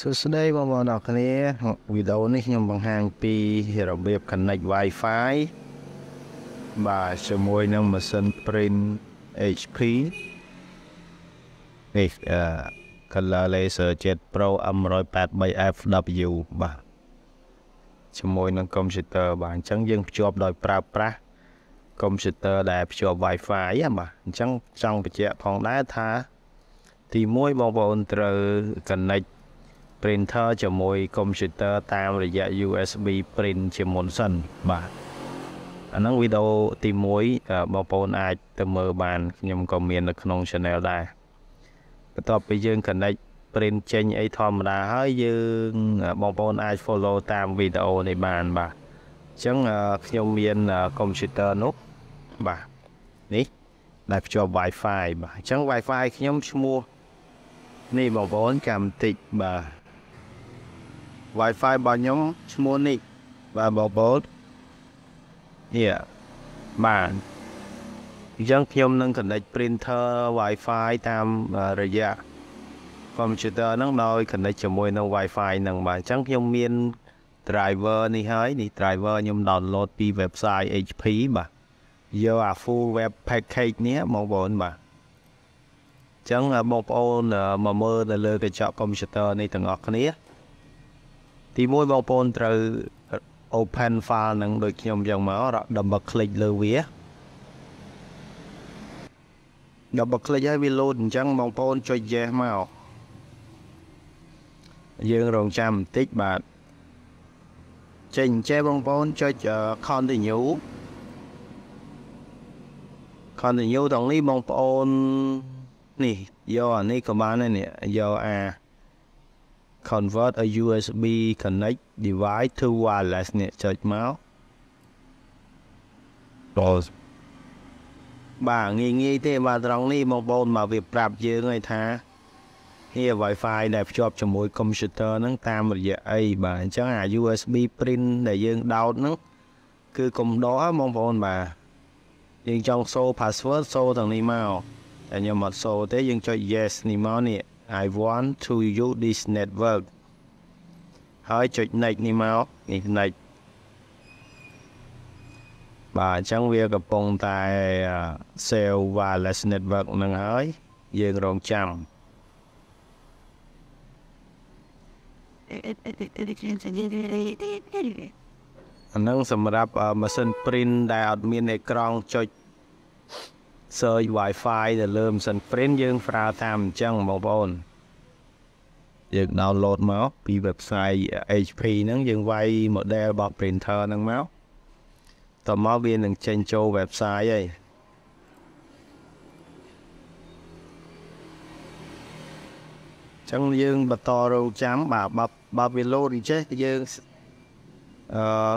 សួស្តីបងប្អូនអរគ្នាវីដេអូនេះខ្ញុំបង្ហាញពីរបៀប connect Wi-Fi បាទជាមួយនឹងម៉ាស៊ីន print HP នេះcolor Laserjet Pro m182fw បាទជាមួយនឹង computer បាទអញ្ចឹងយើងភ្ជាប់ដោយប្រើប្រាស់ computer ដែលភ្ជាប់ Wi-Fi បាទអញ្ចឹងចង់បញ្ជាក់ផងដែរថាទី1បងប្អូនត្រូវ connect printer ជាមួយ computer តាមរយៈ USB print ជាមុនសិនបាទអាហ្នឹងវីដេអូទី1បងប្អូនអាចទៅមើលបានខ្ញុំក៏មាននៅក្នុង channel ដែរបន្ទាប់ពីយើង connect print ចេញអីធម្មតាហើយយើងបងប្អូនអាច follow តាមវីដេអូនេះបានបាទអញ្ចឹងខ្ញុំមាន computer នោះបាទនេះដែលភ្ជាប់ Wi-Fi បាទអញ្ចឹង Wi-Fi ខ្ញុំឈ្មោះនេះបងប្អូនចាំបន្តិចបាទ Wi-Fi របស់ខ្ញុំឈ្មោះនេះបាទបងប្អូននេះបាទអញ្ចឹងខ្ញុំនឹង connect printer Wi-Fi តាមរយៈ computer ហ្នឹងដោយ connect ជាមួយនឹង Wi-Fi ហ្នឹងបាទអញ្ចឹងខ្ញុំមាន driver នេះហើយនេះ driver ខ្ញុំ download ពី website HP បាទយកអា full web package នេះបងប្អូនបាទអញ្ចឹងបងប្អូនមកមើលទៅលើកញ្ចក់ computer នេះទាំងអស់គ្នាទី1បងប្អូនត្រូវ open file នឹងដូចខ្ញុំយ៉ាងមក double click លើវា double click ឲ្យវា load អញ្ចឹងបងប្អូនចុច yes មកយើងរងចាំបន្តិចបាទចេញចេះបងប្អូនចុច continue ទាំងនេះបងប្អូននេះយកអានេះក៏បានដែរនេះយកអាconvert a USB connect device to wireless នេះចុចមកបាទងាយទេបាទត្រង់នេះបងប្អូនមកវាប្រាប់យើងឲ្យថានេះ Wi-Fi ដែលភ្ជាប់ជាមួយ computer ហ្នឹងតាមរយៈអីបាទអញ្ចឹងអា USB print ដែលយើងដោតហ្នឹងគឺកុំដកបងប្អូនបាទយើងចង់សូ password សូទាំងនេះមកតែខ្ញុំអត់សូទេយើងចុច yes នេះមកនេះI want to use this network ហើយចុច next នេះមកនេះ next បាទអញ្ចឹងវាកំពុងតែ save wireless network ហ្នឹងហើយយើងរងចាំអាហ្នឹងសម្រាប់ម៉ាស៊ីន print ដែលអត់មានអេក្រង់ចុច search Wi-Fi ទៅលើម៉ាស៊ីន print យើងប្រើតាមអញ្ចឹងបងប្អូនយើង download មកពី website HP ហ្នឹងយើងវាយ model របស់ printer ហ្នឹងមកតមកវានឹងចេញចូល website ហើយចឹងយើងបន្តរងចាំបាទវា load អញ្ចេះយើង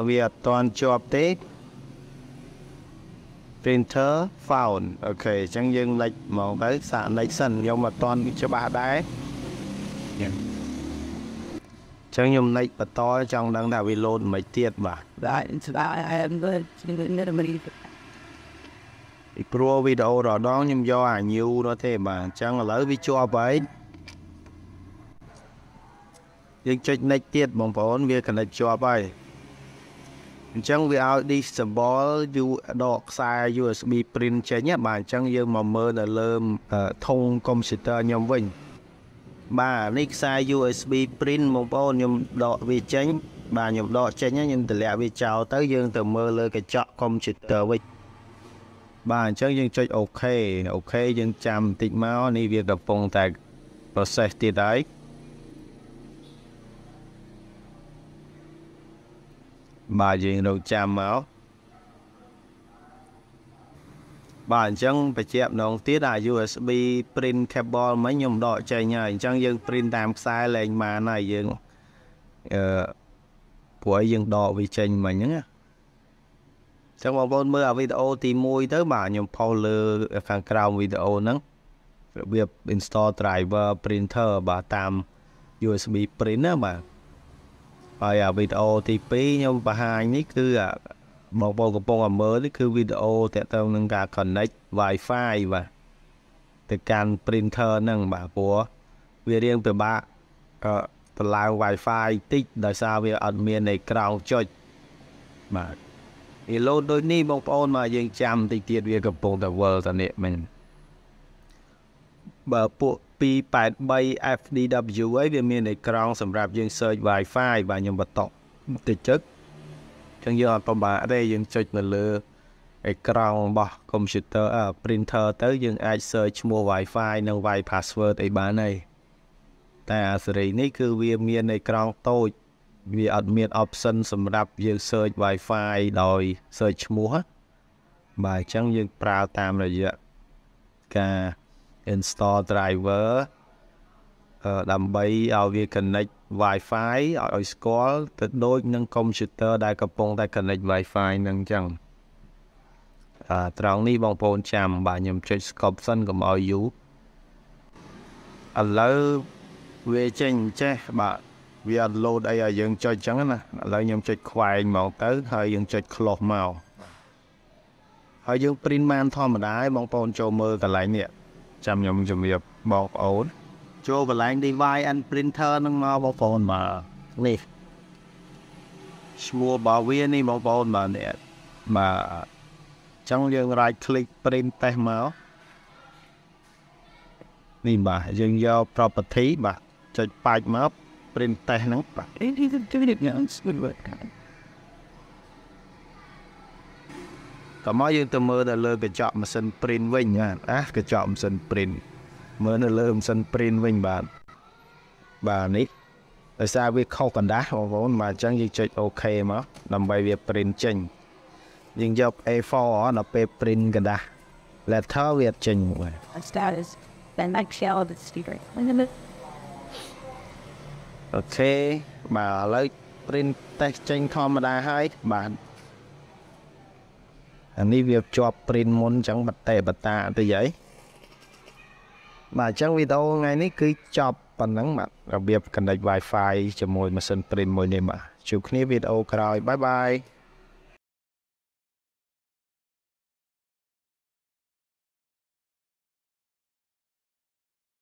វាអត់ទាន់ជាប់ទេ printer found អូខេអញ្ចឹងយើងលេចមកទៅសាកលេចសិនខ្ញុំអត់ទាន់ច្បាស់ដែរអញ្ចឹងខ្ញុំលេចបន្តចង់ដឹងថាវា load មិនទៀតបាទពីព្រោះវីដេអូរដងខ្ញុំយកអា new នោះទេបាទអញ្ចឹងឥឡូវវាជាប់ហើយយើងចុច next ទៀតបងប្អូនវា connect ជាប់ហើយអញ្ចឹងវាឲ្យ disable ដកខ្សែ USB print ចេញបាទអញ្ចឹងយើងមកមើលនៅលើធុង computer ខ្ញុំវិញបាទនេះខ្សែ USB print បងប្អូនខ្ញុំដកវាចេញបាទខ្ញុំដកចេញខ្ញុំតម្លាក់វាចោលទៅយើងទៅមើលលើកញ្ចក់ computer វិញបាទអញ្ចឹងយើងចុច OK យើងចាំបន្តិចមកនេះវាកំពុងតែ process ទៀតហើយបាទយើងរកចាំមកបាទអញ្ចឹងបញ្ជាក់ម្ដងទៀតអា USB print cable មិញខ្ញុំដកចេញហើយអញ្ចឹងយើង print តាមខ្សែលែងបានហើយយើងព្រោះឲ្យយើងដកវាចេញមិញហ្នឹងណាអញ្ចឹងបងប្អូនមើលអាវីដេអូទី1ទៅបាទខ្ញុំផុសលើខាងក្រោមវីដេអូហ្នឹងរបៀប install driver printer បាទតាម USB print ណាបាទហើយអាវីដេអូទី2ខ្ញុំបង្ហាញនេះគឺបងប្អូនកំពុងមើលនេះគឺវីដេអូទាក់ទងនឹងការ connect Wi-Fi បាទទៅកាន់ printer ហ្នឹងបាទព្រោះវារៀងពិបាក តឡើង Wi-Fi តិចដោយសារវាអត់មាននៃក្រោងចុចបាទវាលោតដូចនេះបងប្អូនមកយើងចាំតិចទៀតវាកំពុងតែវិលតានេះមែនបើពួក 283fw ឯងវាមាននៃក្រោងសម្រាប់យើង search Wi-Fi បាទខ្ញុំបន្តតិចចឹងយើងអត់ប្រមាថទេយើងចុចនៅលើអេក្រង់របស់ computer printer ទៅយើងអាច search ឈ្មោះ Wi-Fi និង Wi password អីបានហើយតែអាសេរីនេះគឺវាមានអេក្រង់តូចវាអត់មាន option សម្រាប់យើង search Wi-Fi ដោយ search ឈ្មោះបាទអញ្ចឹងយើងប្រើតាមរយៈការ install driver ដើម្បីឲ្យវា connect Wi-Fi ឲ្យស្គាល់ទៅដូចនឹង computer ដែលកំពុងតែ connect Wi-Fi នឹងអញ្ចឹងត្រង់នេះបងប្អូនចាំបាទខ្ញុំចុច stop សិនកុំឲ្យយូរឥឡូវវាចេញចេះបាទវាអត់ load អីឲ្យយើងចុចអញ្ចឹងណាឥឡូវខ្ញុំចុចខ្វែងមកទៅហើយយើងចុច close មកហើយយើង print បានធម្មតាឯងបងប្អូនចូលមើលកន្លែងនេះចាំខ្ញុំជម្រាបបងប្អូនចូលកន្លែង device and printer នឹងមកបងប្អូនមកនេះឈ្មោះរបស់វានេះបងប្អូនបាទនេះបាទអញ្ចឹងយើង right click print test មកនេះបាទយើងយក property បាទចុចបាច់មក print test ហ្នឹងបាទនេះគឺយ៉ាងស្រួលបាទតោះមកយើងទៅមើលនៅលើកញ្ចក់ម៉ាស៊ីន print វិញបាទកញ្ចក់ម៉ាស៊ីន print មើលនៅលើម៉ាស៊ីន print វិញបាទនេះដោយសារវាខុសកណ្ដាស់បងប្អូនបាទអញ្ចឹងយើងចុច OK មកដើម្បីវា print ចេញយើងយក A4 ដល់ពេល print កណ្ដាស់ letter វាចេញបាទ status then I share the secret អូខេបាទឥឡូវ print test ចេញធម្មតាហើយបាទអានេះវាជាប់ print មុនអញ្ចឹងបតេបតាទៅយាយបាទអញ្ចឹងវីដេអូថ្ងៃនេះគឺចប់ប៉ុណ្ណឹងបាទរបៀប connect Wi-Fi ជាមួយម៉ាស៊ីន print មួយនេះបាទជួបគ្នាវីដេអូក្រោយបាយបាយ